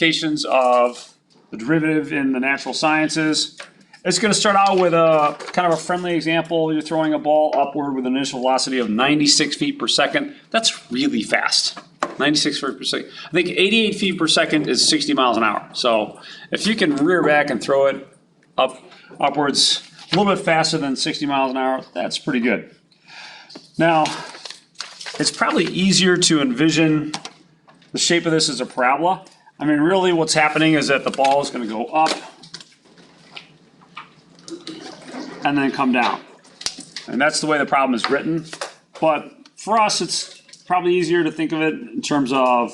applications of the derivative in the natural sciences. It's going to start out with a kind of a friendly example. You're throwing a ball upward with an initial velocity of 96 feet per second. That's really fast. 96 feet per second. I think 88 feet per second is 60 miles an hour. So if you can rear back and throw it upwards a little bit faster than 60 miles an hour, that's pretty good. Now, it's probably easier to envision the shape of this as a parabola. I mean, really what's happening is that the ball is going to go up and then come down. And that's the way the problem is written. But for us, it's probably easier to think of it in terms of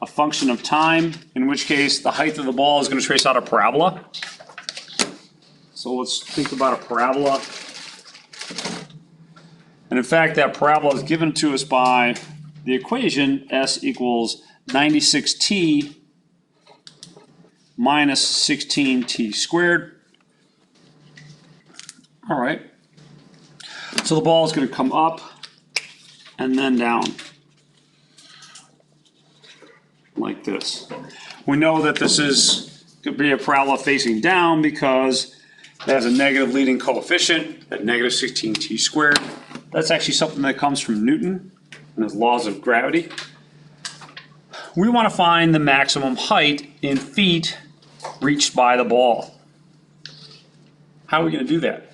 a function of time, in which case the height of the ball is going to trace out a parabola. So let's think about a parabola. And in fact, that parabola is given to us by the equation S equals 96t minus 16t squared. All right. So the ball is going to come up and then down like this. We know that this is going to be a parabola facing down because it has a negative leading coefficient at negative 16t squared. That's actually something that comes from Newton and his laws of gravity. We want to find the maximum height in feet reached by the ball. How are we going to do that?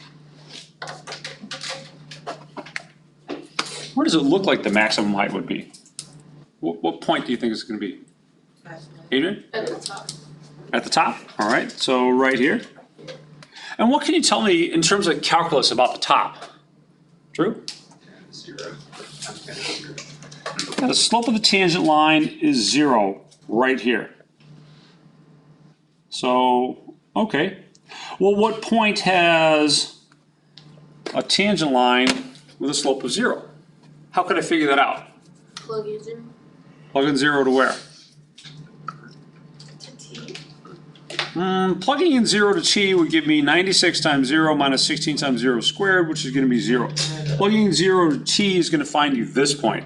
Where does it look like the maximum height would be? What point do you think it's going to be? Adrian? At the top. At the top? All right, so right here. And what can you tell me in terms of calculus about the top? Drew? 0. Now, the slope of the tangent line is 0 right here. So, okay. Well, what point has a tangent line with a slope of 0? How could I figure that out? Plug in 0. Plug in 0 to where? To T. Plugging in 0 to t would give me 96 times 0 minus 16 times 0 squared, which is going to be 0. Plugging in 0 to t is going to find you this point.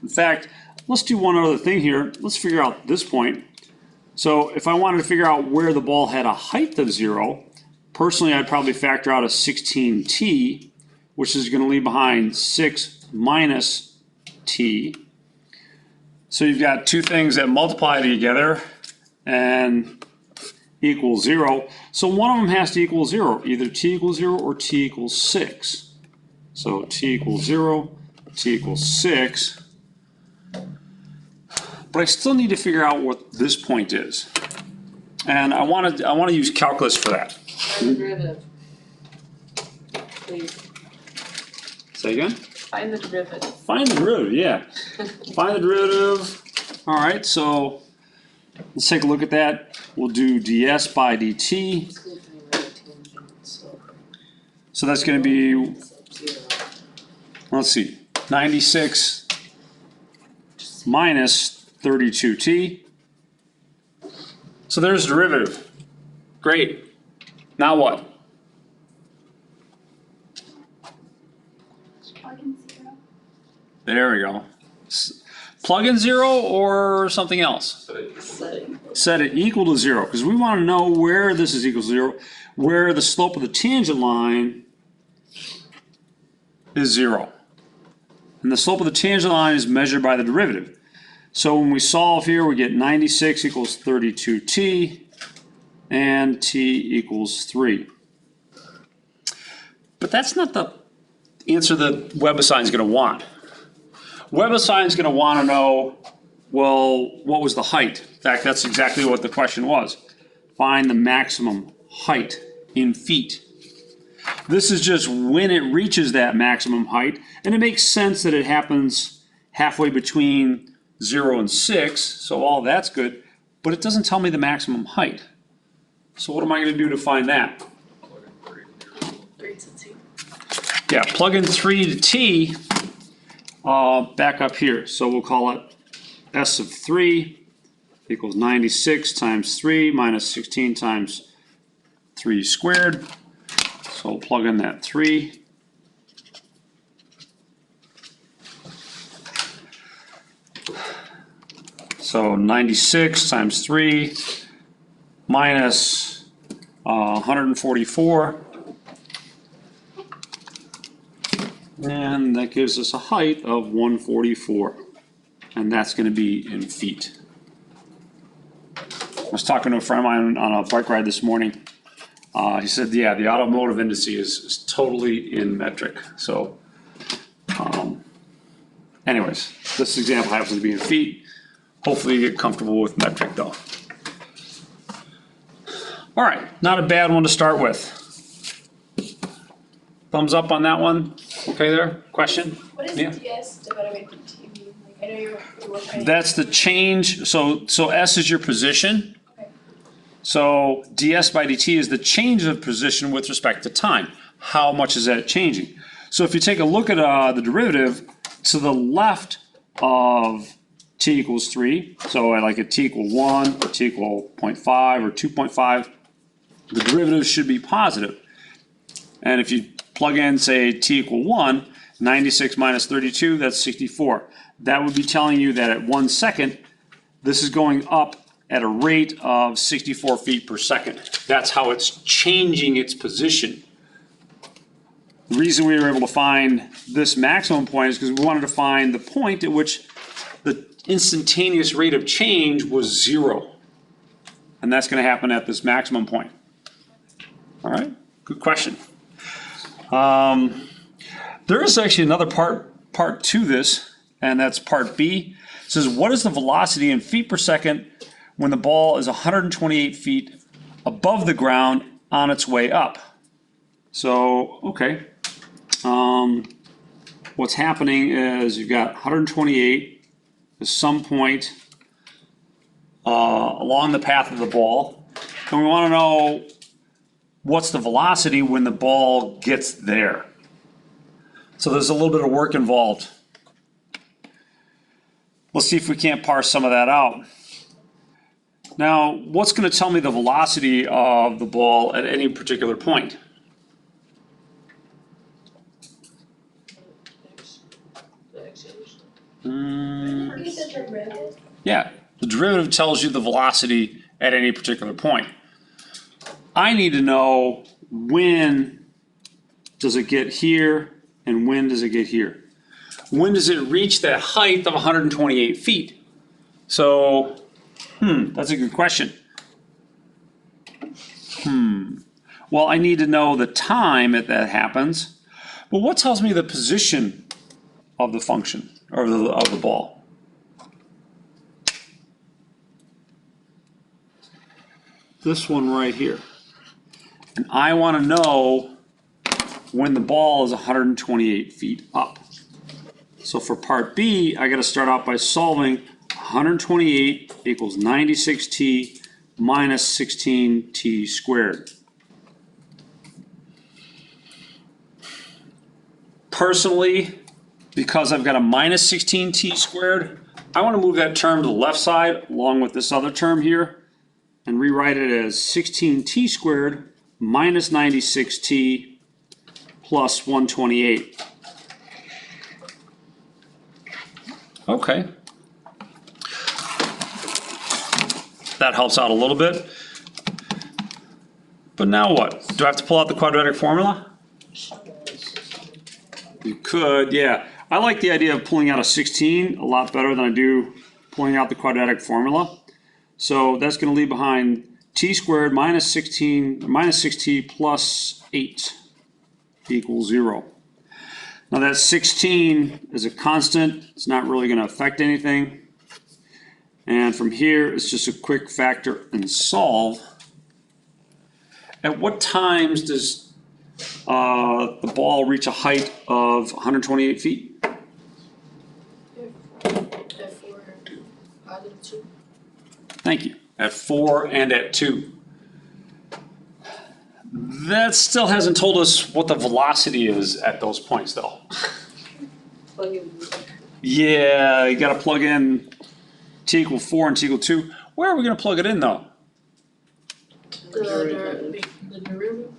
In fact, let's do one other thing here. Let's figure out this point. So if I wanted to figure out where the ball had a height of 0, personally I'd probably factor out a 16t, which is going to leave behind 6 minus t. So you've got two things that multiply together and equal 0. So one of them has to equal 0, either t equals 0 or t equals 6. So t equals 0, t equals 6. But I still need to figure out what this point is. And I want to use calculus for that. Find the derivative. Please. Say again? Find the derivative. Find the derivative, yeah. Find the derivative. All right, so let's take a look at that. We'll do ds by dt. So that's going to be, let's see, 96 minus 32t. So there's the derivative. Great. Now what? There we go. Plug in 0 or something else? Set it equal to 0, because we want to know where this is equal to 0, where the slope of the tangent line is 0. And the slope of the tangent line is measured by the derivative. So when we solve here, we get 96 equals 32t, and t equals 3. But that's not the answer that WebAssign is going to want. WebAssign is going to want to know, well, what was the height? In fact, that's exactly what the question was. Find the maximum height in feet. This is just when it reaches that maximum height, and it makes sense that it happens halfway between 0 and 6, so all that's good, but it doesn't tell me the maximum height. So what am I going to do to find that? 3 to T. Yeah, plug in 3 to t back up here. So we'll call it S of 3 equals 96 times 3 minus 16 times 3 squared. So we'll plug in that 3. So 96 times 3 minus 144. And that gives us a height of 144. And that's going to be in feet. I was talking to a friend of mine on a bike ride this morning. He said, yeah, the automotive industry is totally in metric. So anyways, this example happens to be in feet. Hopefully you get comfortable with metric though. All right, not a bad one to start with. Thumbs up on that one. Okay there, question? What is Yeah. DS divided by DT mean? Like, I know you're trying to. That's the change, so S is your position. Okay. So ds by dt is the change of position with respect to time. How much is that changing? So if you take a look at the derivative, to the left of t equals 3, so I like a t equal 1, or t equal 0.5, or 2.5, the derivative should be positive. And if you plug in, say, t equal 1, 96 minus 32, that's 64. That would be telling you that at 1 second, this is going up at a rate of 64 feet per second. That's how it's changing its position. The reason we were able to find this maximum point is because we wanted to find the point at which the instantaneous rate of change was 0. And that's going to happen at this maximum point. All right, good question. There is actually another part to this, and that's part B. It says, what is the velocity in feet per second when the ball is 128 feet above the ground on its way up? So, okay. What's happening is you've got 128 at some point along the path of the ball, and we want to know what's the velocity when the ball gets there. So there's a little bit of work involved. Let's see if we can't parse some of that out. Now, what's going to tell me the velocity of the ball at any particular point? Yeah, the derivative tells you the velocity at any particular point. I need to know when does it get here and when does it get here. When does it reach that height of 128 feet? So, that's a good question. Well, I need to know the time that happens, but what tells me the position of the function, or of the ball? This one right here. And I want to know when the ball is 128 feet up. So for part B, I got to start out by solving 128 equals 96t minus 16t squared. Personally, because I've got a minus 16t squared, I want to move that term to the left side along with this other term here and rewrite it as 16t squared minus 96t plus 128. Okay. That helps out a little bit. But now what? Do I have to pull out the quadratic formula? You could, yeah. I like the idea of pulling out a 16 a lot better than I do pulling out the quadratic formula. So that's going to leave behind t squared minus 6t plus 8 equals 0. Now that 16 is a constant. It's not really going to affect anything. And from here, it's just a quick factor and solve. At what times does the ball reach a height of 128 feet? At 4, positive 2. Thank you. At 4 and at 2. That still hasn't told us what the velocity is at those points, though. Plug in. Yeah, you got to plug in t equal 4 and t equal 2. Where are we going to plug it in, though? The derivative.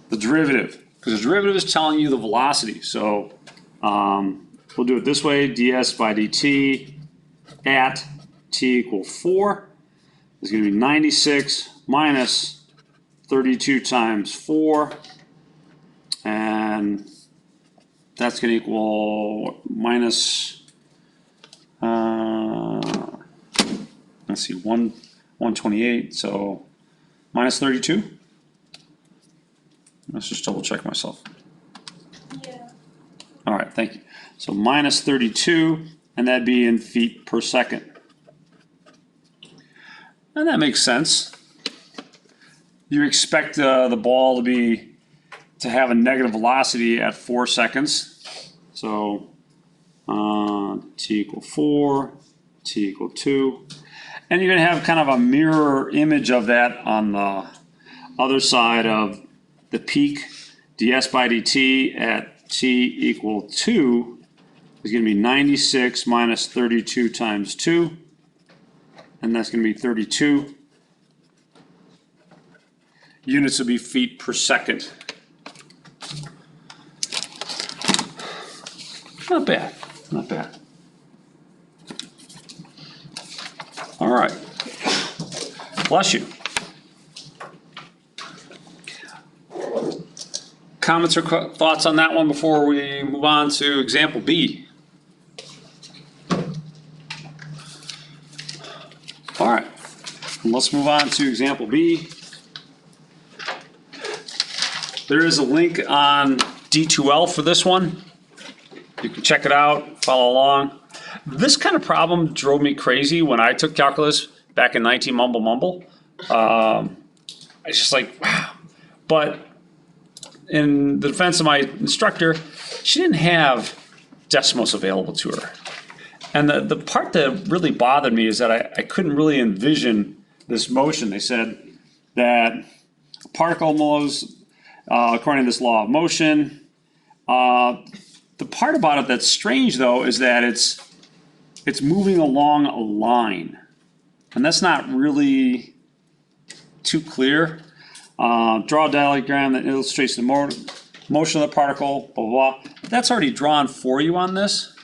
The derivative. Because the derivative is telling you the velocity. So we'll do it this way. ds by dt at t equal 4 is going to be 96 minus 32 times 4. And that's going to equal minus, let's see, 128. So minus 32. Let's just double check myself. Yeah. All right, thank you. So minus 32, and that'd be in feet per second. And that makes sense. You expect the ball to have a negative velocity at 4 seconds. So t equal 4, t equal 2. And you're going to have kind of a mirror image of that on the other side of the peak. ds by dt at t equal 2 is going to be 96 minus 32 times 2. And that's going to be 32. Units will be feet per second. Not bad, not bad. All right. Bless you. Comments or thoughts on that one before we move on to example B? All right, let's move on to example B. There is a link on D2L for this one. You can check it out, follow along. This kind of problem drove me crazy when I took calculus back in 19 mumble. It's just like, wow. But in the defense of my instructor, she didn't have Desmos available to her. And the part that really bothered me is that I couldn't really envision this motion. They said that a particle moves according to this law of motion. The part about it that's strange, though, is that it's moving along a line. And that's not really too clear. Draw a diagram that illustrates the motion of the particle, blah, blah, blah. That's already drawn for you on this.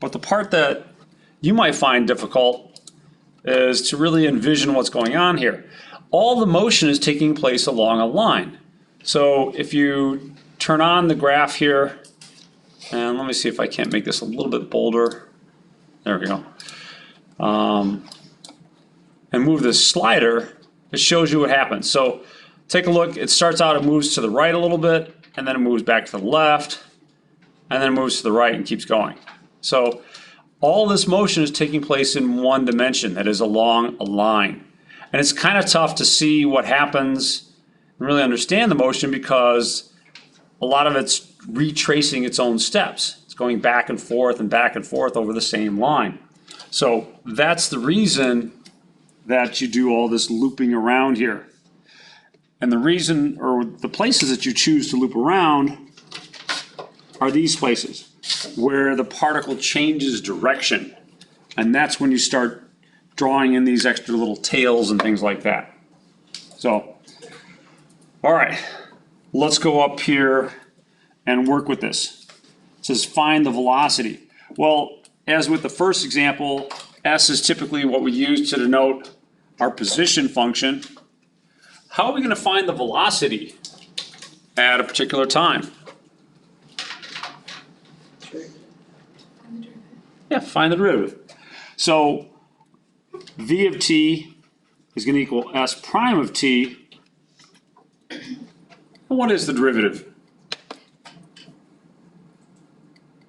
But the part that you might find difficult is to really envision what's going on here. All the motion is taking place along a line. So if you turn on the graph here, and let me see if I can't make this a little bit bolder. There we go. And move this slider, it shows you what happens. So take a look. It starts out, it moves to the right a little bit, and then it moves back to the left, and then it moves to the right and keeps going. So all this motion is taking place in one dimension, that is along a line. And it's kind of tough to see what happens and really understand the motion because a lot of it's retracing its own steps. It's going back and forth over the same line. So that's the reason that you do all this looping around here. And the reason, or the places that you choose to loop around are these places where the particle changes direction. And that's when you start drawing in these extra little tails and things like that. So, all right, let's go up here and work with this. It says find the velocity. Well, as with the first example, S is typically what we use to denote our position function. How are we going to find the velocity at a particular time? Yeah, find the derivative. So v of t is going to equal s prime of t. And what is the derivative?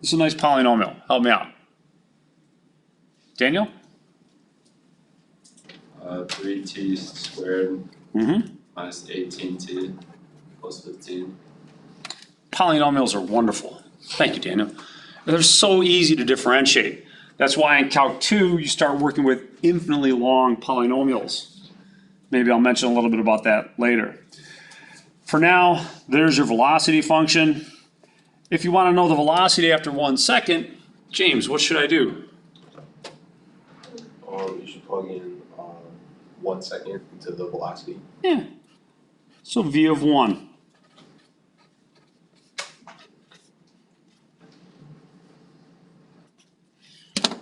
This is a nice polynomial. Help me out. Daniel? 3t squared minus 18t plus 15. Polynomials are wonderful. Thank you, Daniel. They're so easy to differentiate. That's why in Calc 2 you start working with infinitely long polynomials. Maybe I'll mention a little bit about that later. For now, there's your velocity function. If you want to know the velocity after 1 second, James, what should I do? You should plug in 1 second into the velocity. Yeah. So v of 1.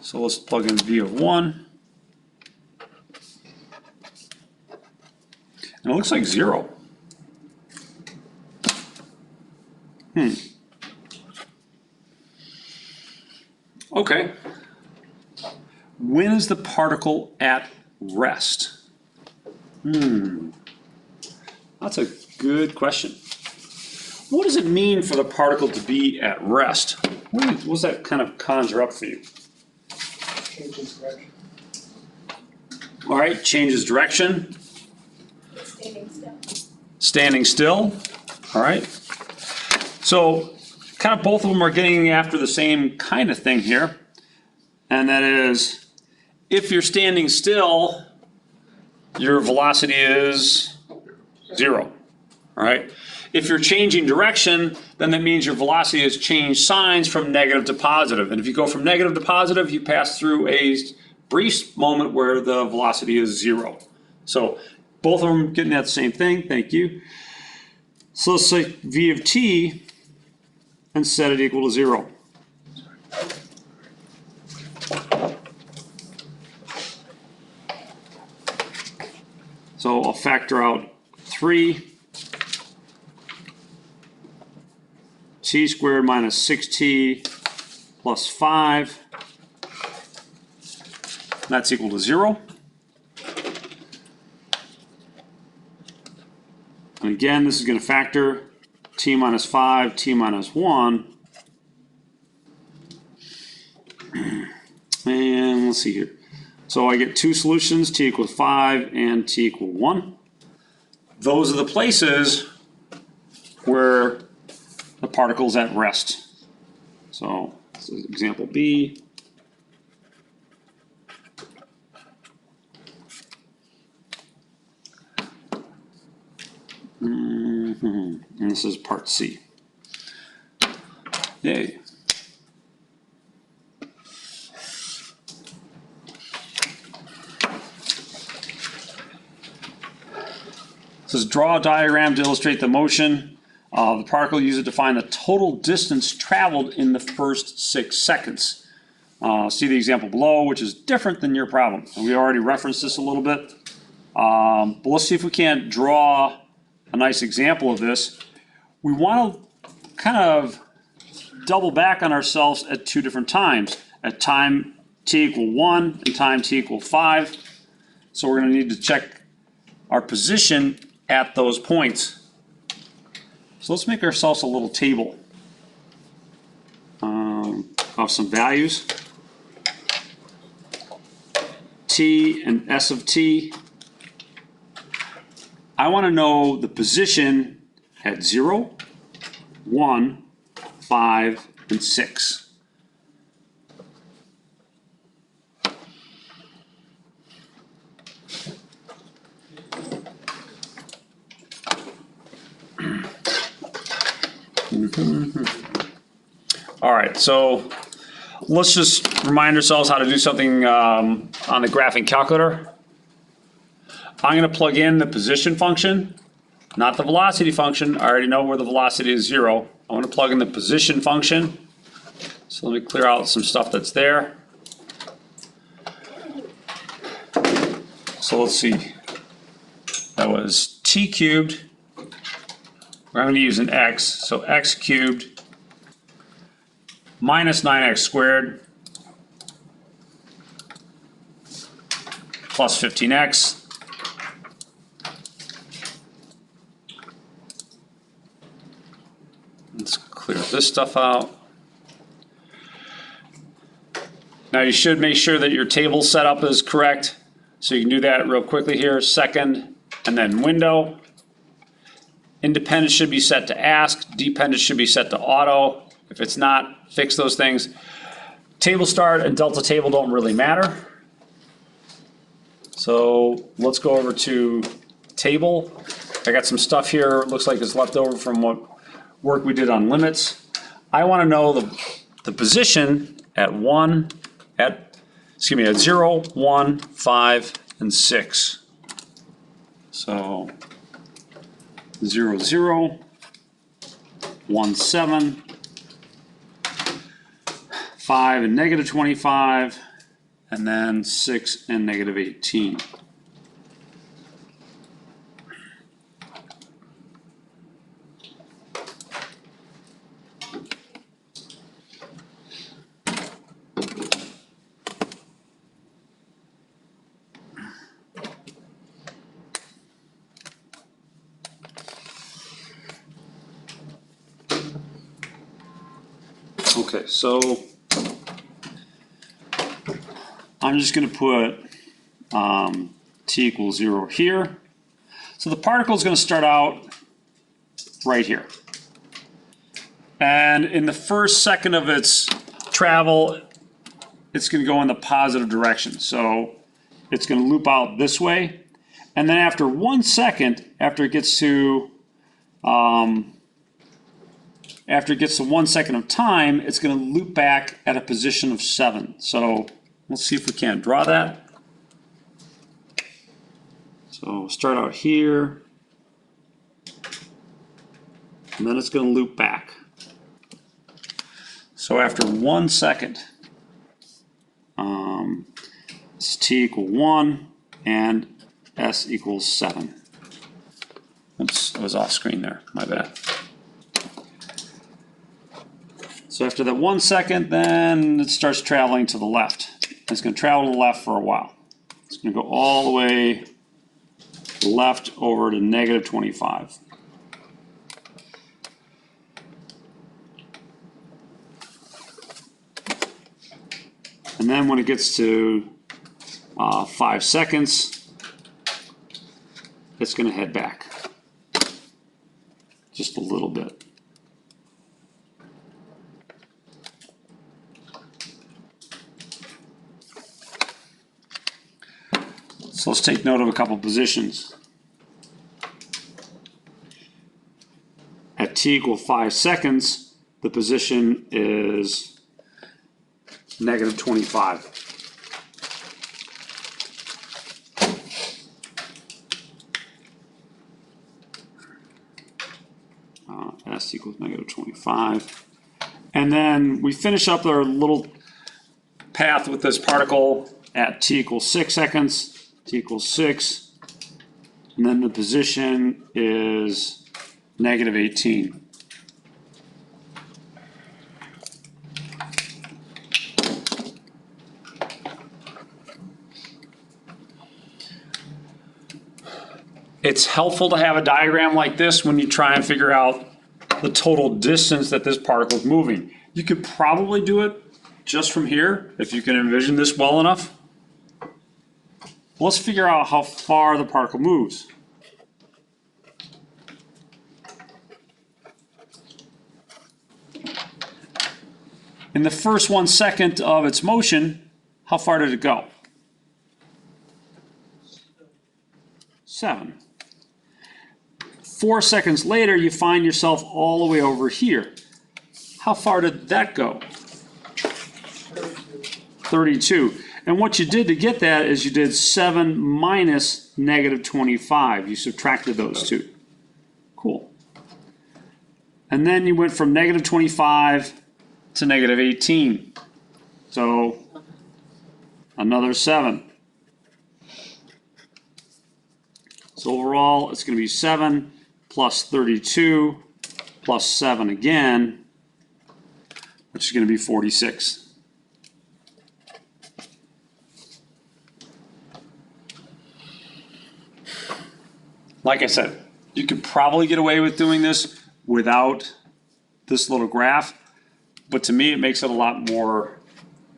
So let's plug in v of 1. And it looks like 0. Okay. When is the particle at rest? That's a good question. What does it mean for the particle to be at rest? What does that kind of conjure up for you? Changes direction. All right, changes direction, Standing still. standing still. All right. So kind of both of them are getting after the same kind of thing here. And that is, if you're standing still, your velocity is 0. All right. If you're changing direction, then that means your velocity has changed signs from negative to positive. And if you go from negative to positive, you pass through a brief moment where the velocity is 0. So both of them getting at the same thing. Thank you. So let's say v of t and set it equal to 0. So I'll factor out 3 t squared minus 6t plus 5. That's equal to 0. And again, this is going to factor t minus 5, t minus 1. And let's see here. So I get 2 solutions, t equals 5 and t equal 1. Those are the places where the particle's at rest. So this is example B. And this is part C. Yay. It says draw a diagram to illustrate the motion of the particle. Use it to find the total distance traveled in the first 6 seconds. See the example below, which is different than your problem. And we already referenced this a little bit. But let's see if we can't draw a nice example of this. We want to kind of double back on ourselves at 2 different times. At time t equal 1 and time t equal 5. So we're going to need to check our position at those points. So let's make ourselves a little table of some values. T and S of t. I want to know the position at 0, 1, 5, and 6. All right, so let's just remind ourselves how to do something on the graphing calculator. I'm going to plug in the position function, not the velocity function. I already know where the velocity is 0. I want to plug in the position function. So let me clear out some stuff that's there. So let's see. That was t cubed. We're going to use an x, so x cubed minus 9x squared plus 15x let's clear this stuff out. Now you should make sure that your table setup is correct, so you can do that real quickly here. Second and then window. Independent should be set to ask, dependent should be set to auto. If it's not, fix those things. Table start and delta table don't really matter. So let's go over to table. I got some stuff here, looks like it's left over from what work we did on limits. I want to know the position at 0, 1, 5, and 6. So 0, 0, 1, 7, 5 and negative 25, and then 6 and negative 18. Okay, so I'm just gonna put t equals 0 here. So the particle is gonna start out right here. And in the first second of its travel, it's gonna go in the positive direction. So it's gonna loop out this way. And then after 1 second, after it gets to 1 second of time, it's going to loop back at a position of 7. So let's see if we can draw that. So we'll start out here, and then it's going to loop back. So after 1 second, it's t equal 1 and s equals 7. Oops, I was off screen there, my bad. So after that 1 second, then it starts traveling to the left. It's going to travel to the left for a while. It's going to go all the way left over to negative 25. And then when it gets to 5 seconds, it's going to head back just a little bit. So let's take note of a couple positions. At t equal 5 seconds, the position is negative 25. S equals negative 25. And then we finish up our little path with this particle at t equals 6 seconds, t equals 6, and then the position is negative 18. It's helpful to have a diagram like this when you try and figure out the total distance that this particle is moving. You could probably do it just from here if you can envision this well enough. Let's figure out how far the particle moves. In the first 1 second of its motion, how far did it go? 7. 4 seconds later, you find yourself all the way over here. How far did that go? 32. And what you did to get that is you did 7 minus negative 25. You subtracted those two. Cool. And then you went from negative 25 to negative 18. So another 7. So overall, it's going to be 7 plus 32 plus 7 again, which is going to be 46. Like I said, you could probably get away with doing this without this little graph, but to me, it makes it a lot more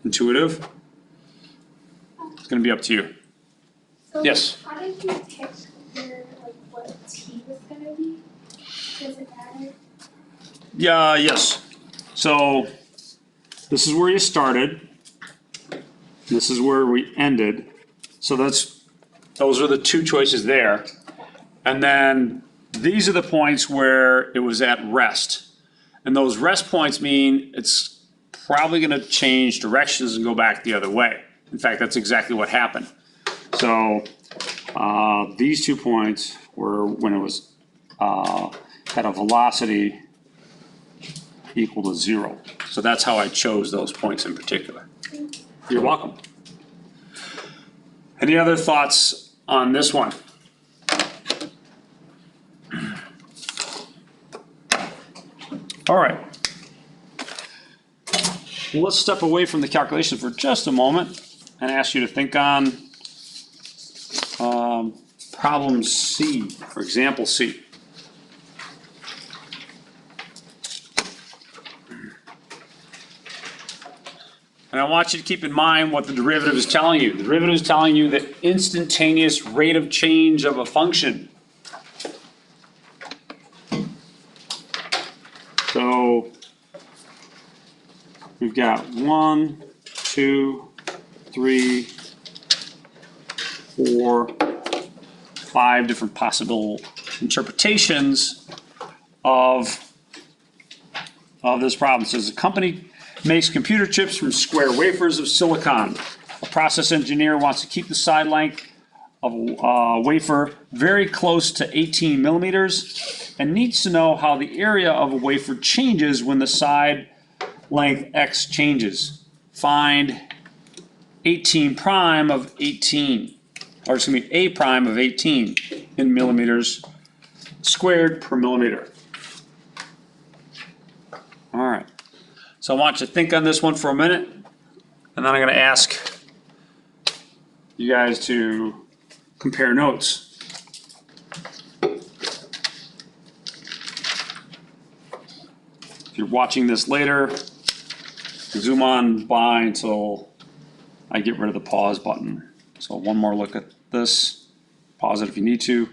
intuitive. It's going to be up to you. So Yes. how did you pick your, like, what T was gonna be? Does it matter? Yeah, yes. So this is where you started. This is where we ended. So those are the two choices there. And then these are the points where it was at rest. And those rest points mean it's probably going to change directions and go back the other way. In fact, that's exactly what happened. So these 2 points were when it was had a velocity equal to 0. So that's how I chose those points in particular. You're welcome. Any other thoughts on this one? All right. Well, let's step away from the calculation for just a moment and ask you to think on problem C, or example C. And I want you to keep in mind what the derivative is telling you. The derivative is telling you the instantaneous rate of change of a function. So we've got 1, 2, 3, 4, 5 different possible interpretations of this problem. It says a company makes computer chips from square wafers of silicon. A process engineer wants to keep the side length of a wafer very close to 18 millimeters and needs to know how the area of a wafer changes when the side length x changes. Find 18 prime of 18, or excuse me, a prime of 18 in millimeters squared per millimeter. All right. So I want you to think on this one for a minute, and then I'm going to ask you guys to compare notes. If you're watching this later, zoom on by until I get rid of the pause button. So one more look at this. Pause it if you need to.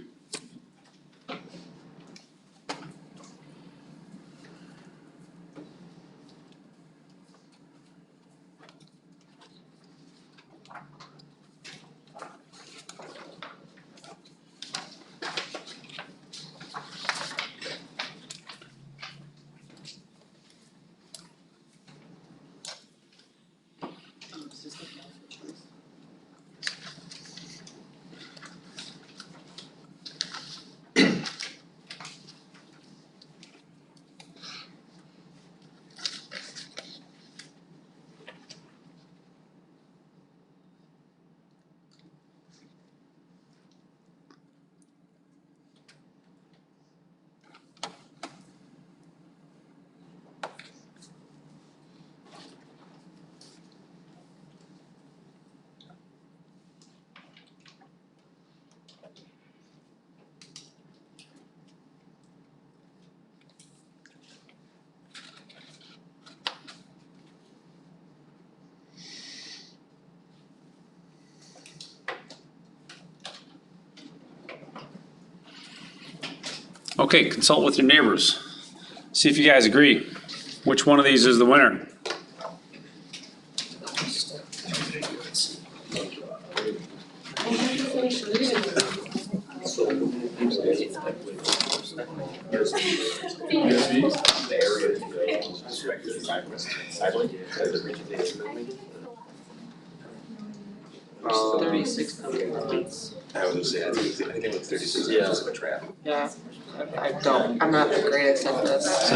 Okay, consult with your neighbors. See if you guys agree. Which one of these is the winner? I was gonna say, I think it was 36 inches of a trap. Yeah, I'm not the greatest at this. See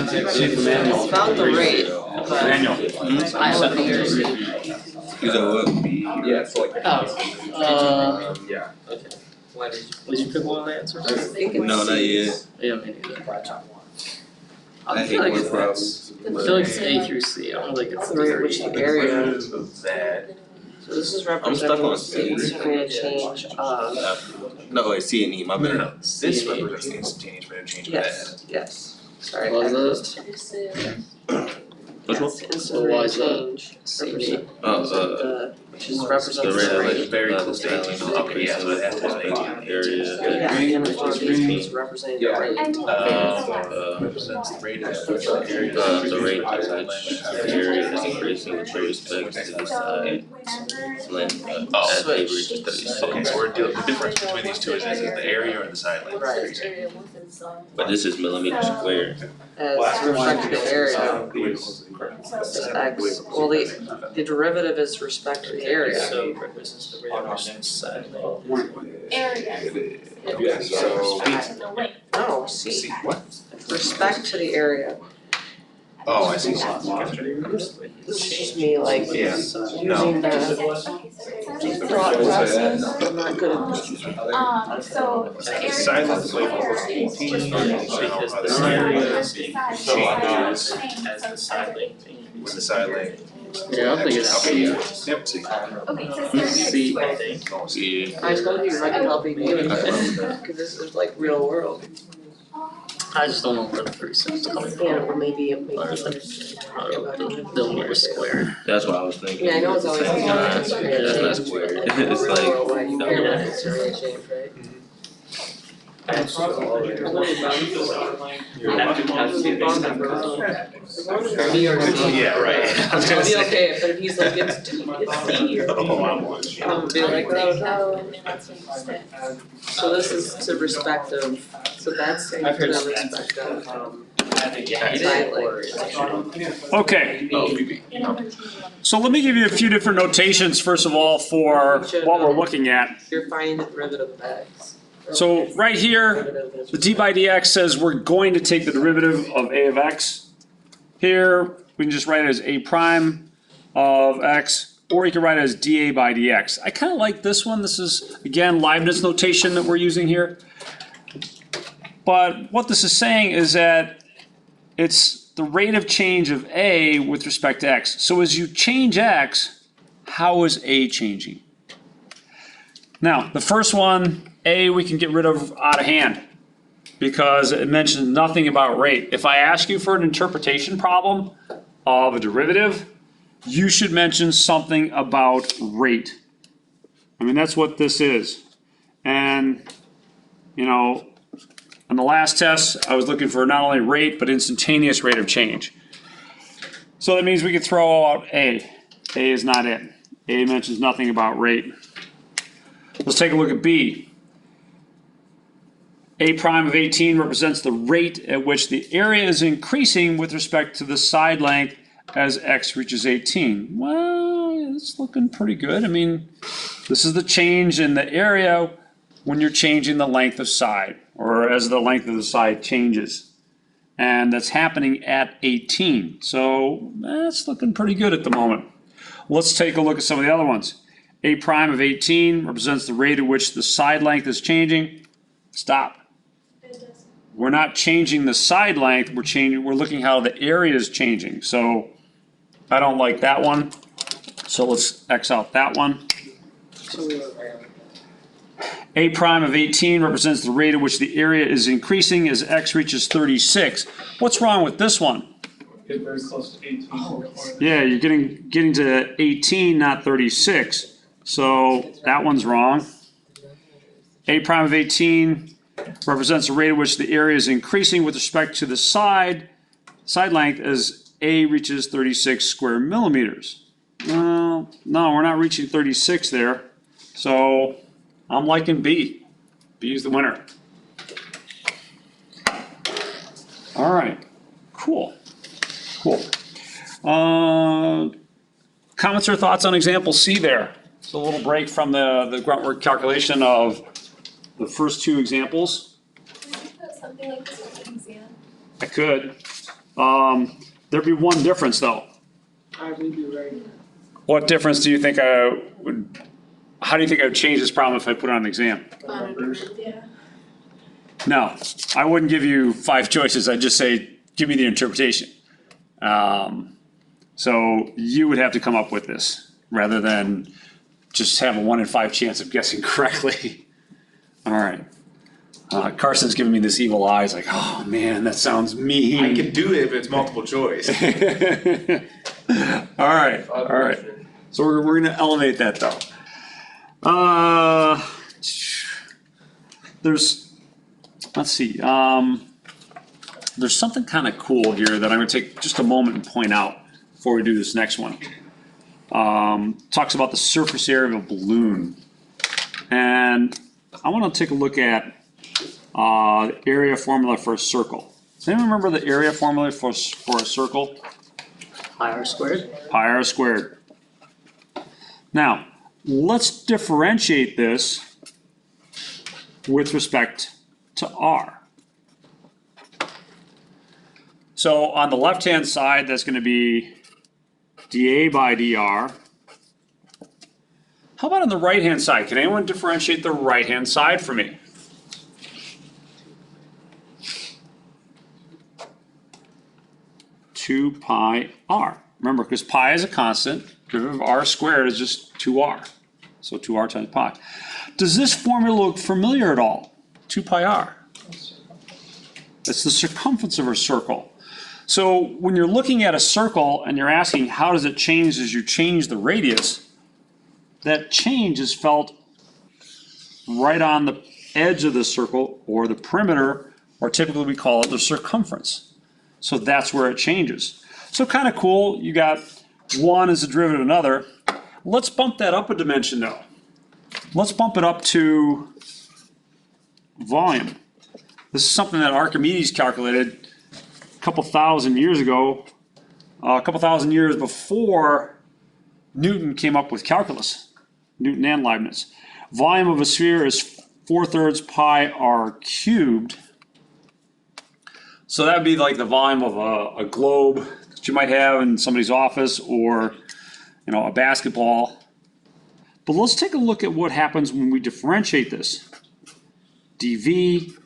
the manual. It's about the rate, but Manual. I would be yours. Yeah, so like. Yeah. Why did you pick one of the answers? I think it's No, not C. yet. Yeah, me neither. I hate word problems. I feel like it's A through C, I don't think it's three, which area. That. So this is I'm stuck representing on the C. instantaneous change of. No, wait, C and E, my bad. No, this represents the instant change, but it changed with that. Yes, sorry. What I was missed. Which one? Instant why rate is that? change, Oh, which is represents the the red, rate. like, Very the close to 18. styling, Okay, yeah, so it has to be 18. area. Yeah, and the R is representing the rate. Represents the rate of the area. The rate at which the area is increasing with respect to the side length as it reaches 36. Okay, so the difference between these two is the area or the side length? Right. But this is millimeter square. As respect to the area, is x, well, the derivative is respect to the area. So represents the rate of motion side. Area. Yeah, so. No, C, See, what? respect to the area. Oh, I see. This is just me like Yeah. using the thought process, I'm not good at this. So the area. Side length is like square is 18, Because the the area area is being changes as the side length increases. with the side length. Yeah, I think it's Okay, C. yeah. Yep, see. Okay, so it's C. there. I think. Oh, see. Yeah. I told you, I can help you give it, cause this is like real world. I just don't know where the 36 is coming from. Yeah, or maybe Or the more square. That's what I was thinking. Yeah, I know it's always. It's not squared. It's like, no. Yeah, right. I was gonna I'll be say. okay, but if he's like, it's D, it's C, or Oh, I'm on. I'm be like, no, no. And that's what you said. So this is to respect of, so that's to respect of, side length. Okay, Oh. so let me give you a few different notations, first of all, for what we're looking at. You're finding the derivative of X. So right here, the d by dx says we're going to take the derivative of a of x. Here, we can just write it as a prime of x, or you can write it as dA by dx. I kind of like this one. This is, again, Leibniz notation that we're using here. But what this is saying is that it's the rate of change of a with respect to x. So as you change x, how is a changing? Now, the first one, a, we can get rid of out of hand because it mentions nothing about rate. If I ask you for an interpretation problem of a derivative, you should mention something about rate. I mean, that's what this is. And, you know, on the last test, I was looking for not only rate, but instantaneous rate of change. So that means we could throw out A. A is not it. A mentions nothing about rate. Let's take a look at B. A prime of 18 represents the rate at which the area is increasing with respect to the side length as x reaches 18. Well, it's looking pretty good. I mean, this is the change in the area when you're changing the length of side, or as the length of the side changes. And that's happening at 18. So that's looking pretty good at the moment. Let's take a look at some of the other ones. A prime of 18 represents the rate at which the side length is changing. Stop. It doesn't. We're not changing the side length, we're looking how the area is changing. So I don't like that one. So let's X out that one. A prime of 18 represents the rate at which the area is increasing as x reaches 36. What's wrong with this one? Get very close to 18. Yeah, you're getting to 18, not 36. So that one's wrong. A prime of 18 represents the rate at which the area is increasing with respect to the side length as A reaches 36 square millimeters. Well, no, we're not reaching 36 there. So I'm liking B. B is the winner. All right, cool. Comments or thoughts on example C there? It's a little break from the grunt work calculation of the first two examples. Would you put something like this on the exam? I could. There'd be one difference though. I would be right. What difference do you think I would, how do you think I would change this problem if I put it on an exam? Yeah. No, I wouldn't give you 5 choices. I'd just say, give me the interpretation. So you would have to come up with this rather than just have a 1 in 5 chance of guessing correctly. All right. Carson's giving me this evil eyes like, oh man, that sounds mean. I can do it if it's multiple choice. All right. So we're gonna elevate that though. Let's see. There's something kind of cool here that I'm gonna take just a moment and point out before we do this next one. Talks about the surface area of a balloon, and I want to take a look at area formula for a circle. Does anyone remember the area formula for a circle? Pi r squared. Pi r squared. Now, let's differentiate this with respect to r. So on the left-hand side, that's going to be dA by dr. How about on the right-hand side? Can anyone differentiate the right-hand side for me? Two pi r. Remember, because pi is a constant, derivative of r squared is just 2r. So 2r times pi. Does this formula look familiar at all? 2 pi r. It's the circumference of a circle. So when you're looking at a circle and you're asking how does it change as you change the radius, that change is felt right on the edge of the circle or the perimeter, or typically we call it the circumference. So that's where it changes. So kind of cool, you got one as a derivative of another. Let's bump that up a dimension though. Let's bump it up to volume. This is something that Archimedes calculated a couple thousand years ago, a couple thousand years before Newton came up with calculus, Newton and Leibniz. Volume of a sphere is 4/3 pi r cubed. So that would be like the volume of a globe that you might have in somebody's office, or a basketball. But let's take a look at what happens when we differentiate this. dV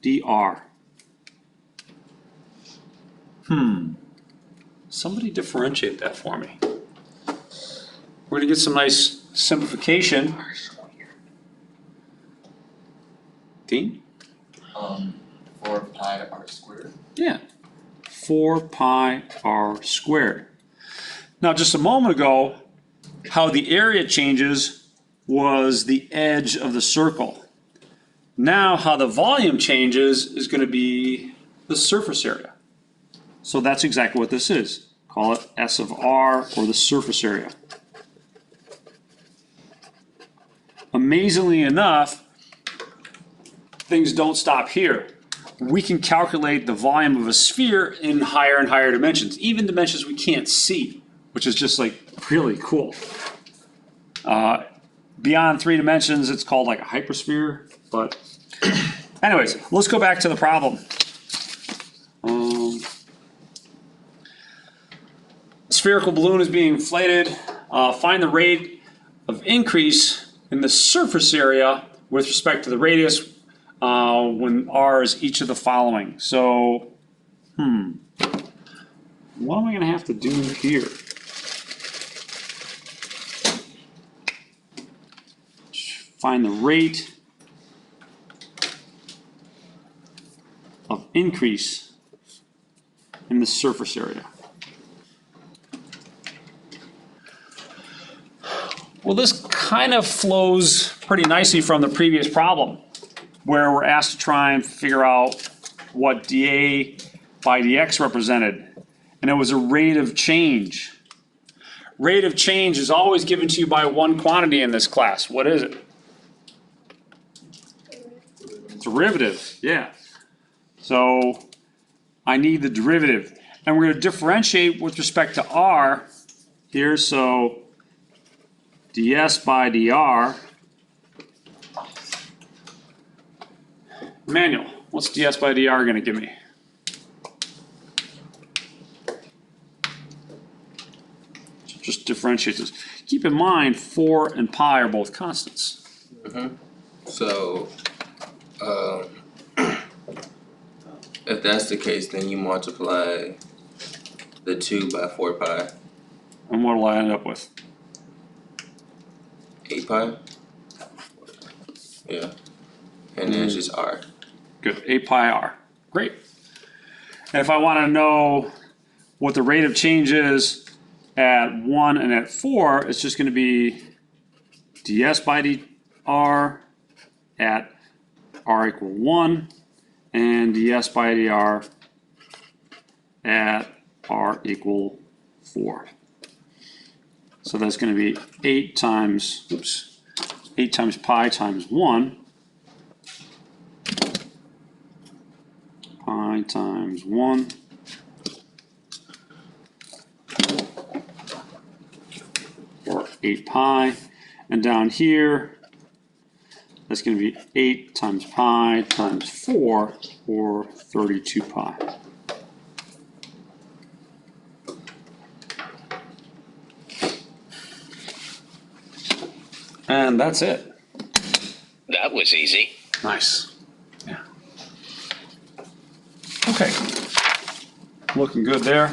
dr. Somebody differentiate that for me. We're gonna get some nice simplification. Dean? 4 pi r squared. Yeah, 4 pi r squared. Now, just a moment ago, how the area changes was the edge of the circle. Now, how the volume changes is going to be the surface area. So that's exactly what this is. Call it S of R, or the surface area. Amazingly enough, things don't stop here. We can calculate the volume of a sphere in higher and higher dimensions, even dimensions we can't see, which is just like really cool. Beyond 3 dimensions, it's called like a hypersphere. But anyways, let's go back to the problem. Spherical balloon is being inflated. Find the rate of increase in the surface area with respect to the radius when r is each of the following. So, what am I going to have to do here? Find the rate of increase in the surface area. Well, this kind of flows pretty nicely from the previous problem, where we're asked to try and figure out what dA by dx represented, and it was a rate of change. Rate of change is always given to you by one quantity in this class. What is it? Derivative, yeah. So I need the derivative, and we're going to differentiate with respect to r here. So ds by dr. Emmanuel, what's ds by dr going to give me? Just differentiate this. Keep in mind 4 and pi are both constants. So, if that's the case, then you multiply the 2 by 4 pi. And what will I end up with? 8 pi? Yeah. And then it's just r. Good, 8 pi r. Great. And if I want to know what the rate of change is at 1 and at 4, it's just going to be ds by dr at r equal 1 and ds by dr at r equal 4. So that's going to be 8 times pi times 1. Pi times 1. Or 8 pi. And down here, that's going to be 8 times pi times 4, or 32 pi. And that's it. That was easy. Nice. Yeah. Okay. Looking good there.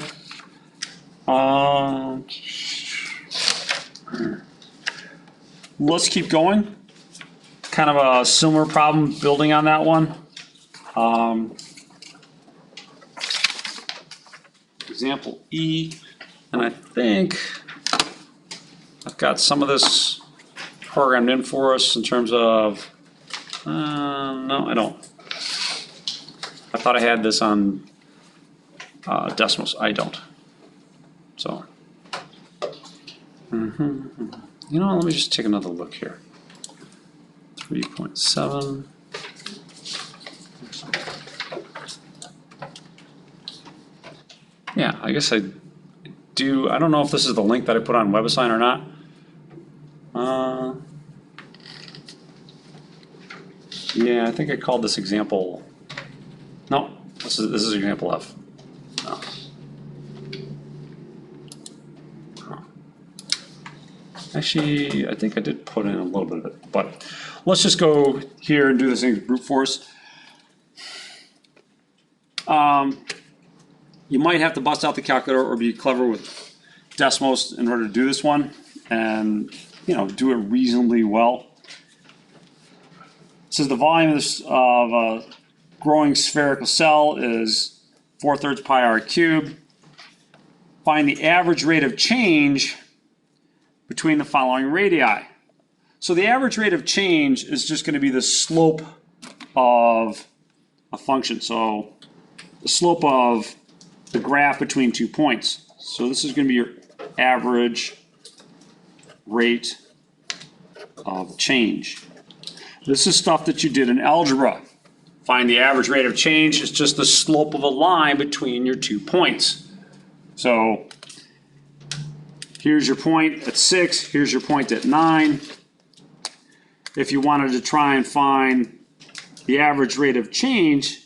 Let's keep going. Kind of a similar problem building on that one. example E, and I think I've got some of this programmed in for us in terms of, no, I don't. I thought I had this on Desmos. I don't. So, you know, let me just take another look here. 3.7. Yeah, I guess I do. I don't know if this is the link that I put on WebAssign or not. Yeah, I think I called this example. No, this is example F. No. Actually, I think I did put in a little bit of it, but let's just go here and do this thing brute force. You might have to bust out the calculator or be clever with Desmos in order to do this one, and you know, do it reasonably well. It says the volume of a growing spherical cell is 4/3 pi r cubed. Find the average rate of change between the following radii. So the average rate of change is just going to be the slope of a function. So the slope of the graph between 2 points. So this is going to be your average rate of change. This is stuff that you did in algebra. Find the average rate of change. It's just the slope of a line between your 2 points. So here's your point at 6, here's your point at 9. If you wanted to try and find the average rate of change,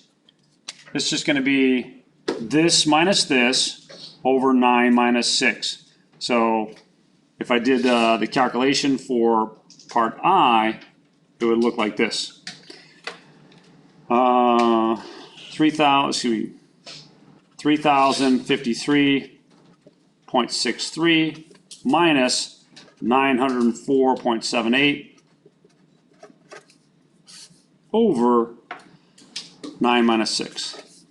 it's just going to be this minus this over 9 minus 6. So if I did the calculation for part I, it would look like this. 3,053.63 minus 904.78 over 9 minus 6.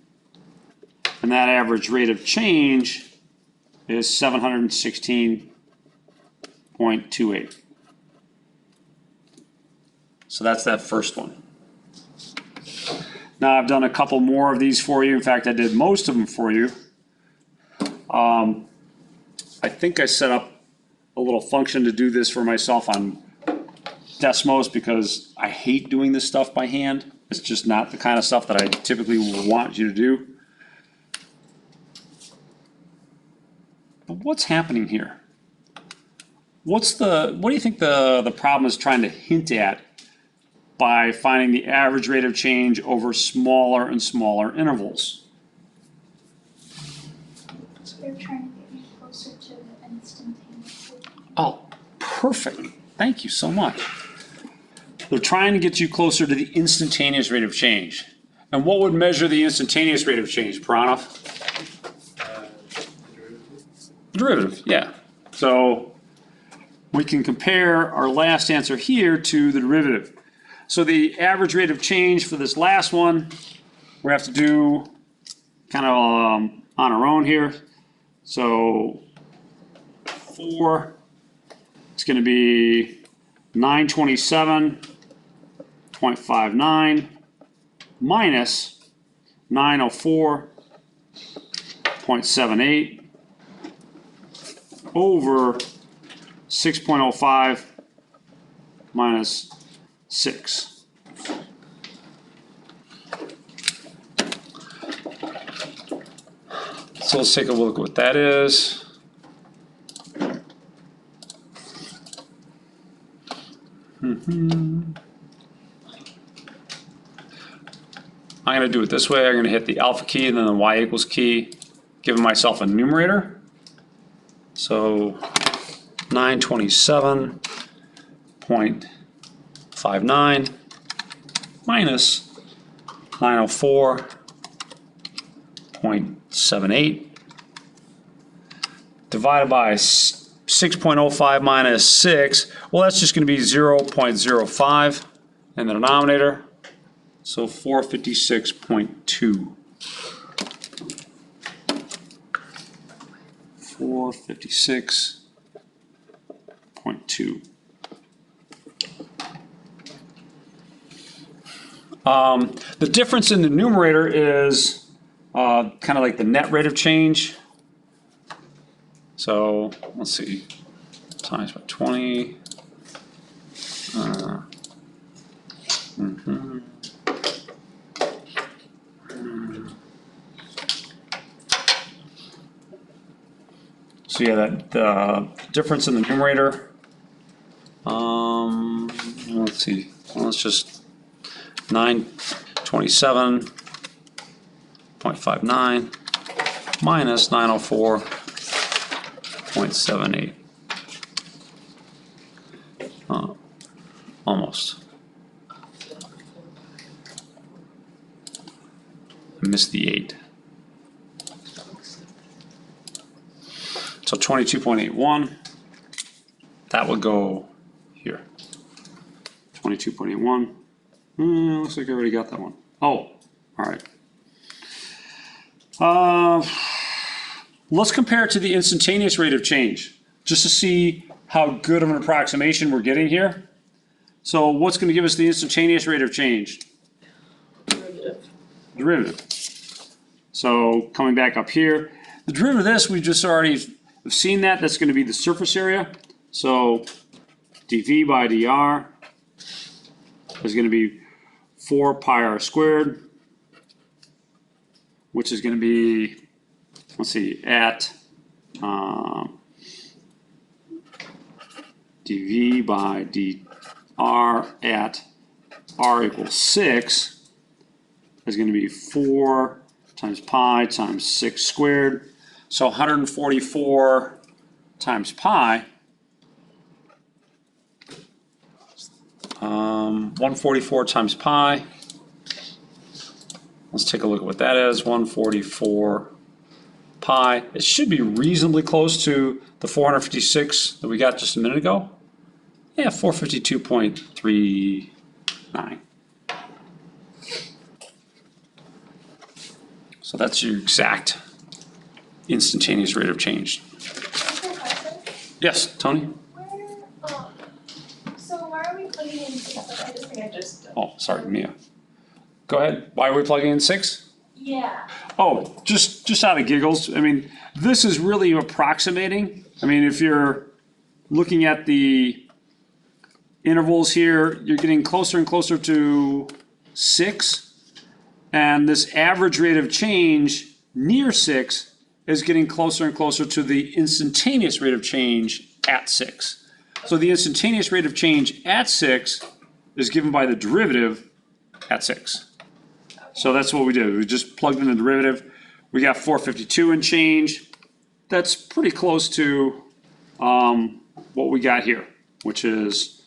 And that average rate of change is 716.28. So that's that first one. Now I've done a couple more of these for you. In fact, I did most of them for you. I think I set up a little function to do this for myself on Desmos because I hate doing this stuff by hand. It's just not the kind of stuff that I typically want you to do. But what's happening here? What do you think the problem is trying to hint at by finding the average rate of change over smaller and smaller intervals? They're trying to get you closer to the instantaneous. Oh, perfect. Thank you so much. They're trying to get you closer to the instantaneous rate of change. And what would measure the instantaneous rate of change, Pranav? Derivative, yeah. So we can compare our last answer here to the derivative. So the average rate of change for this last one, we have to do kind of on our own here. So 4, it's going to be 927.59 minus 904.78 over 6.05 minus 6. So let's take a look at what that is. I'm going to do it this way. I'm going to hit the alpha key and then the y equals key, giving myself a numerator. So 927.59 minus 904.78 divided by 6.05 minus 6. Well, that's just going to be 0.05 in the denominator. So 456.2. 456.2. The difference in the numerator is kind of like the net rate of change. So let's see, times by 20. So yeah, that the difference in the numerator. Let's see. Well, let's just 927.59 minus 904.78. Almost. I missed the 8. So 22.81, that would go here. 22.81, looks like I already got that one. Oh, all right. Let's compare it to the instantaneous rate of change, just to see how good of an approximation we're getting here. So what's going to give us the instantaneous rate of change? Derivative. So coming back up here, the derivative of this, we just already have seen that. That's going to be the surface area. So dV by dr is going to be 4 pi r squared, which is going to be, let's see, at dV by dr at r equals 6 is going to be 4 times pi times 6 squared. So 144 times pi, 144 times pi. Let's take a look at what that is. 144 pi. It should be reasonably close to the 456 that we got just a minute ago. Yeah, 452.39. So that's your exact instantaneous rate of change. Yes, Tony? So why are we plugging in 6? Like, I just think I just. Oh, sorry, Mia. Go ahead. Why are we plugging in 6? Yeah. Oh, just out of giggles. I mean, this is really approximating. I mean, if you're looking at the intervals here, you're getting closer and closer to 6. And this average rate of change near 6 is getting closer and closer to the instantaneous rate of change at 6. So the instantaneous rate of change at 6 is given by the derivative at 6. So that's what we did. We just plugged in the derivative. We got 452 and change. That's pretty close to what we got here, which is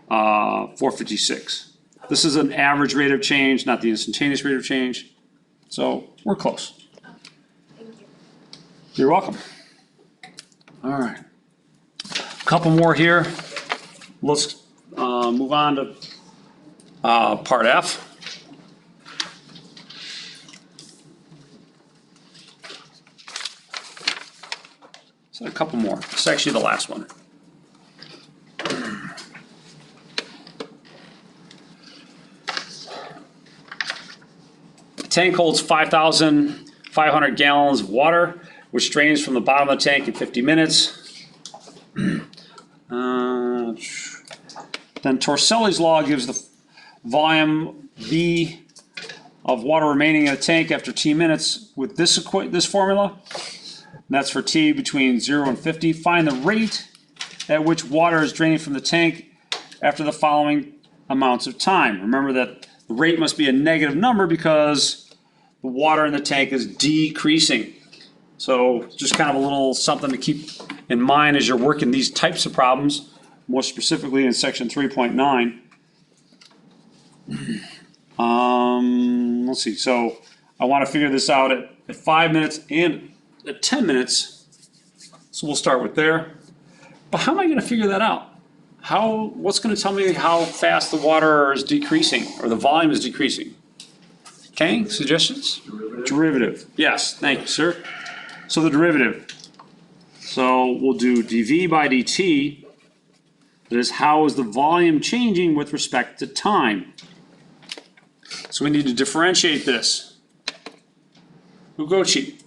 456. This is an average rate of change, not the instantaneous rate of change. So we're close. Thank you. You're welcome. All right. A couple more here. Let's move on to part F. So a couple more. It's actually the last one. The tank holds 5,500 gallons of water, which drains from the bottom of the tank in 50 minutes. Then Torricelli's law gives the volume V of water remaining in the tank after T minutes with this formula. And that's for T between 0 and 50. Find the rate at which water is draining from the tank after the following amounts of time. Remember that the rate must be a negative number because the water in the tank is decreasing. So just kind of a little something to keep in mind as you're working these types of problems, more specifically in section 3.9. Let's see, so I want to figure this out at 5 minutes and at 10 minutes. So we'll start with there. But how am I going to figure that out? What's going to tell me how fast the water is decreasing or the volume is decreasing? Okay, suggestions? Derivative. Yes, thank you, sir. So the derivative. So we'll do dV by dt. That is, how is the volume changing with respect to time? So we need to differentiate this. Ugochi,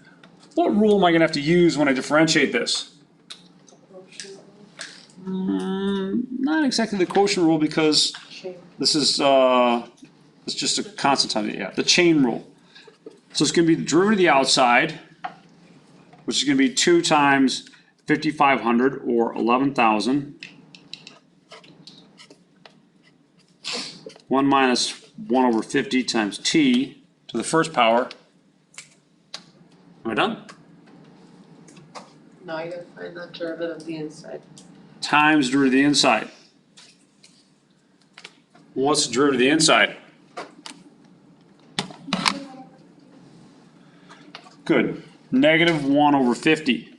what rule am I going to have to use when I differentiate this? Not exactly the quotient rule, because this is it's just a constant time. Yeah, the chain rule. So it's going to be the derivative of the outside, which is going to be 2 times 5,500 or 11,000. 1 minus 1 over 50 times t to the first power. Am I done? Now you gotta find that derivative of the inside. Times derivative of the inside. What's the derivative of the inside? Good. Negative 1 over 50.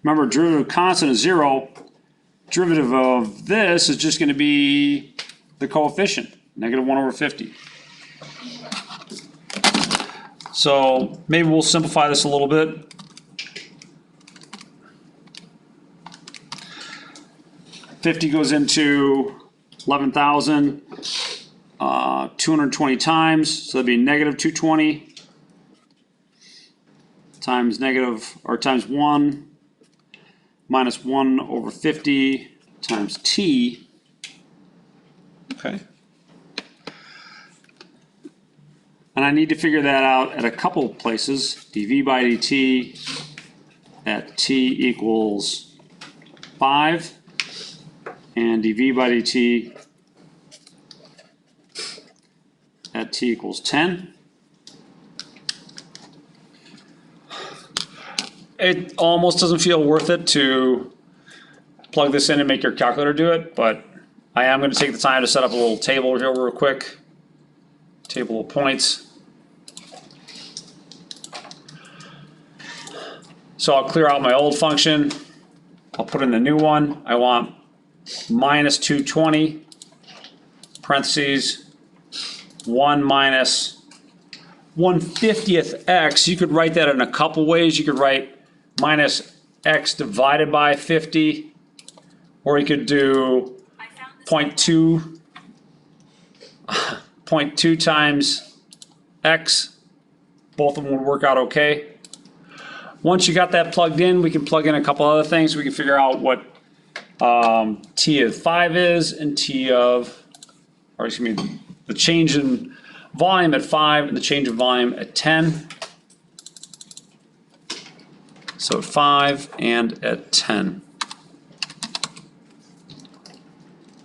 Remember, derivative of constant is 0. Derivative of this is just going to be the coefficient, negative 1 over 50. So maybe we'll simplify this a little bit. $50 goes into 11,000 220 times, so that'd be negative 220 times negative, or times 1 minus 1 over 50 times t. Okay. And I need to figure that out at a couple places. dV by dt at t equals 5 and dV by dt at t equals 10. It almost doesn't feel worth it to plug this in and make your calculator do it, but I am going to take the time to set up a little table here real quick. Table of points. So I'll clear out my old function. I'll put in the new one. I want minus 220, parentheses, 1 minus 1/50th x. You could write that in a couple ways. You could write minus x divided by 50, or you could do 0.2 times x. Both of them would work out okay. Once you got that plugged in, we can plug in a couple other things. We can figure out what t of 5 is and the change in volume at 5 and the change in volume at 10. So at 5 and at 10.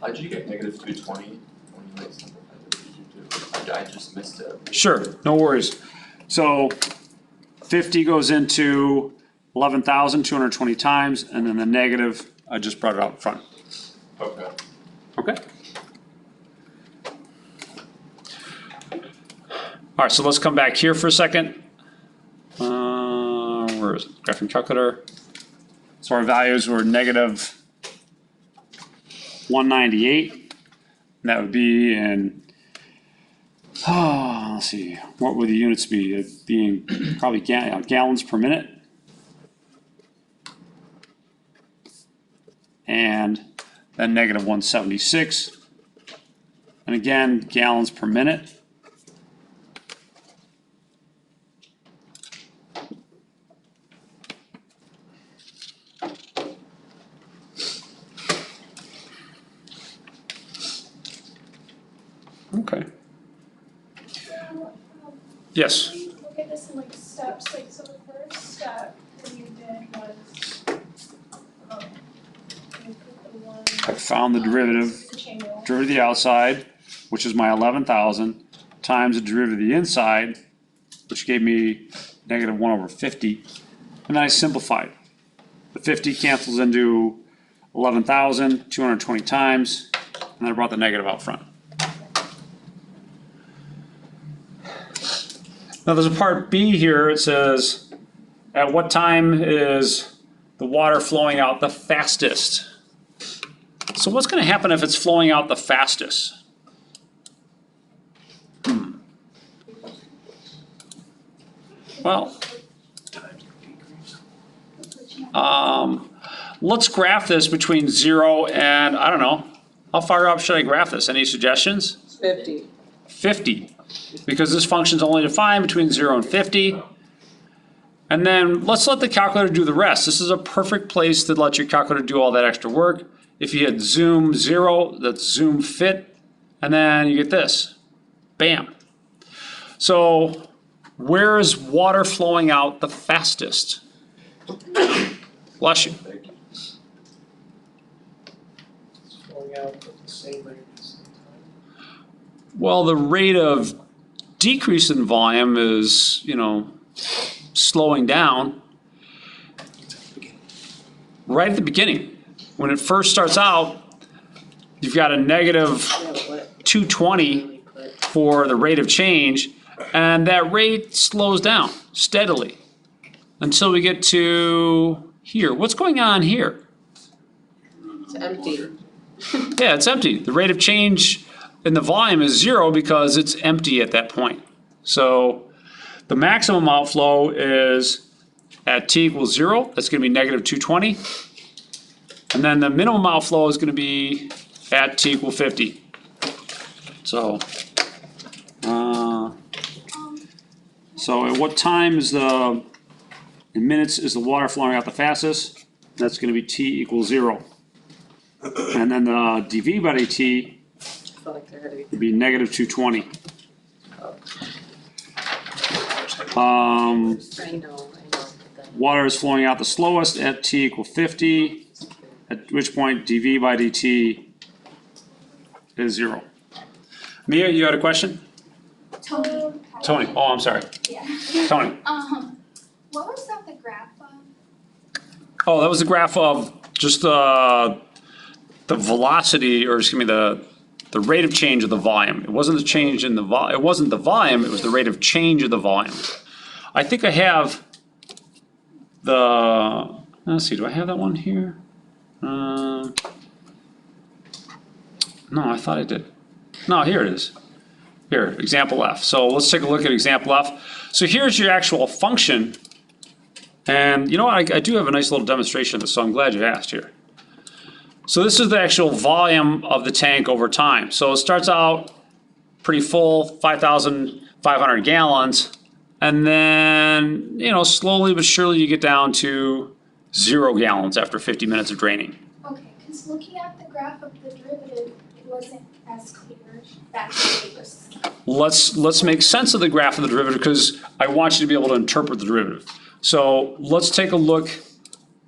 How'd you get negative 220 when you like simplified it? What did you do? I just missed it. Sure, no worries. So 50 goes into 11,220 times, and then the negative, I just brought it out front. Okay. Okay? All right, so let's come back here for a second. Where is it? Graphing calculator. So our values were negative 198. And that would be in, let's see, what would the units be? It'd be in probably gallons per minute. And then negative 176. And again, gallons per minute. Okay. Yes. Look at this in like steps, like so the first step that you did was you put the one I found the derivative. chain rule. Derivative of the outside, which is my 11,000, times the derivative of the inside, which gave me negative 1 over 50. And then I simplified. The 50 cancels into 11,000, 220 times, and then I brought the negative out front. Now there's a part B here. It says, at what time is the water flowing out the fastest? So what's going to happen if it's flowing out the fastest? Well, Let's graph this between 0 and, I don't know, how far up should I graph this? Any suggestions? 50. 50, because this function's only defined between 0 and 50. And then let's let the calculator do the rest. This is a perfect place to let your calculator do all that extra work. If you hit zoom 0, that's zoom fit, and then you get this. Bam. So where is water flowing out the fastest? Bless you. It's flowing out at the same rate at the same time. Well, the rate of decrease in volume is, slowing down right at the beginning. When it first starts out, you've got a negative 220 for the rate of change, and that rate slows down steadily until we get to here. What's going on here? It's empty. Yeah, it's empty. The rate of change in the volume is 0 because it's empty at that point. So the maximum outflow is at t equals 0. That's going to be negative 220. And then the minimum outflow is going to be at t equal 50. So, at what time is in minutes is the water flowing out the fastest? That's going to be t equals 0. And then the dV by dt I feel like there had to be. would be negative 220. I know. Water is flowing out the slowest at t equal 50, at which point dV by dt is 0. Mia, you had a question? Tony. Tony, oh, I'm sorry. Yeah. Tony. What was that the graph of? Oh, that was the graph of just the velocity, or excuse me, the rate of change of the volume. It wasn't the change in the it wasn't the volume, it was the rate of change of the volume. I think I have let's see, do I have that one here? No, I thought I did. No, here it is. Here, example F. So let's take a look at example F. So here's your actual function. And you know what, I do have a nice little demonstration of this, so I'm glad you asked here. So this is the actual volume of the tank over time. So it starts out pretty full, 5,500 gallons. And then, slowly but surely you get down to 0 gallons after 50 minutes of draining. Okay, because looking at the graph of the derivative, it wasn't as clear. That's the versus. Let's make sense of the graph of the derivative because I want you to be able to interpret the derivative. So let's take a look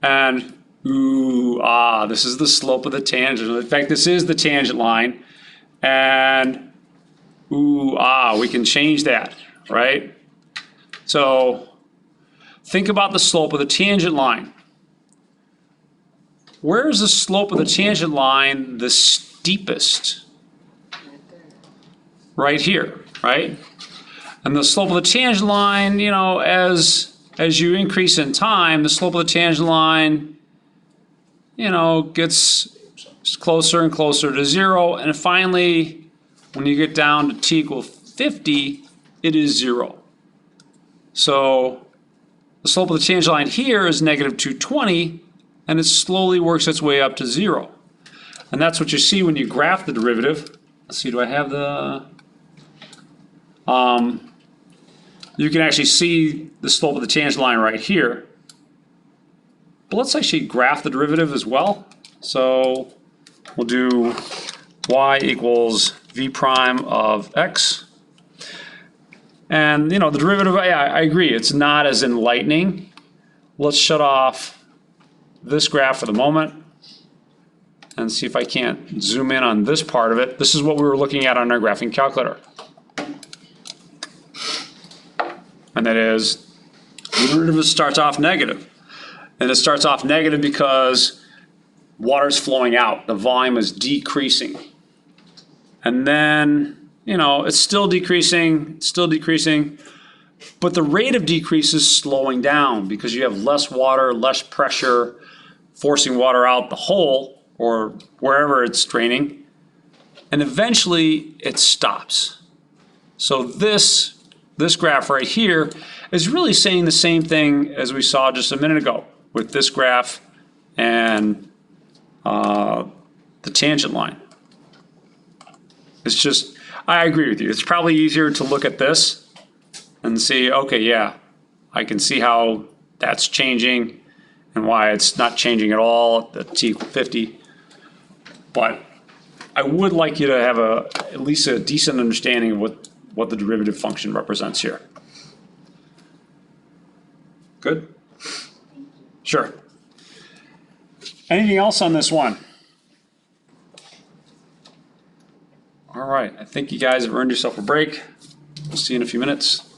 and this is the slope of the tangent. In fact, this is the tangent line. And we can change that, right? So think about the slope of the tangent line. Where is the slope of the tangent line the steepest? Right here, right? And the slope of the tangent line, as you increase in time, the slope of the tangent line, gets closer and closer to 0. And finally, when you get down to t equal 50, it is 0. So the slope of the tangent line here is negative 220, and it slowly works its way up to 0. And that's what you see when you graph the derivative. Let's see, do I have the... you can actually see the slope of the tangent line right here. But let's actually graph the derivative as well. So we'll do y equals v prime of x. And the derivative, I agree, it's not as enlightening. Let's shut off this graph for the moment and see if I can't zoom in on this part of it. This is what we were looking at on our graphing calculator. And that is, the derivative starts off negative. And it starts off negative because water's flowing out. The volume is decreasing. And then, it's still decreasing, but the rate of decrease is slowing down because you have less water, less pressure, forcing water out the hole or wherever it's draining. And eventually it stops. So this graph right here is really saying the same thing as we saw just a minute ago. with this graph and the tangent line. It's just, I agree with you. It's probably easier to look at this and see, okay, yeah, I can see how that's changing and why it's not changing at all at t equal 50. But I would like you to have at least a decent understanding of what the derivative function represents here. Good? Sure. Anything else on this one? All right, I think you guys have earned yourself a break. We'll see you in a few minutes.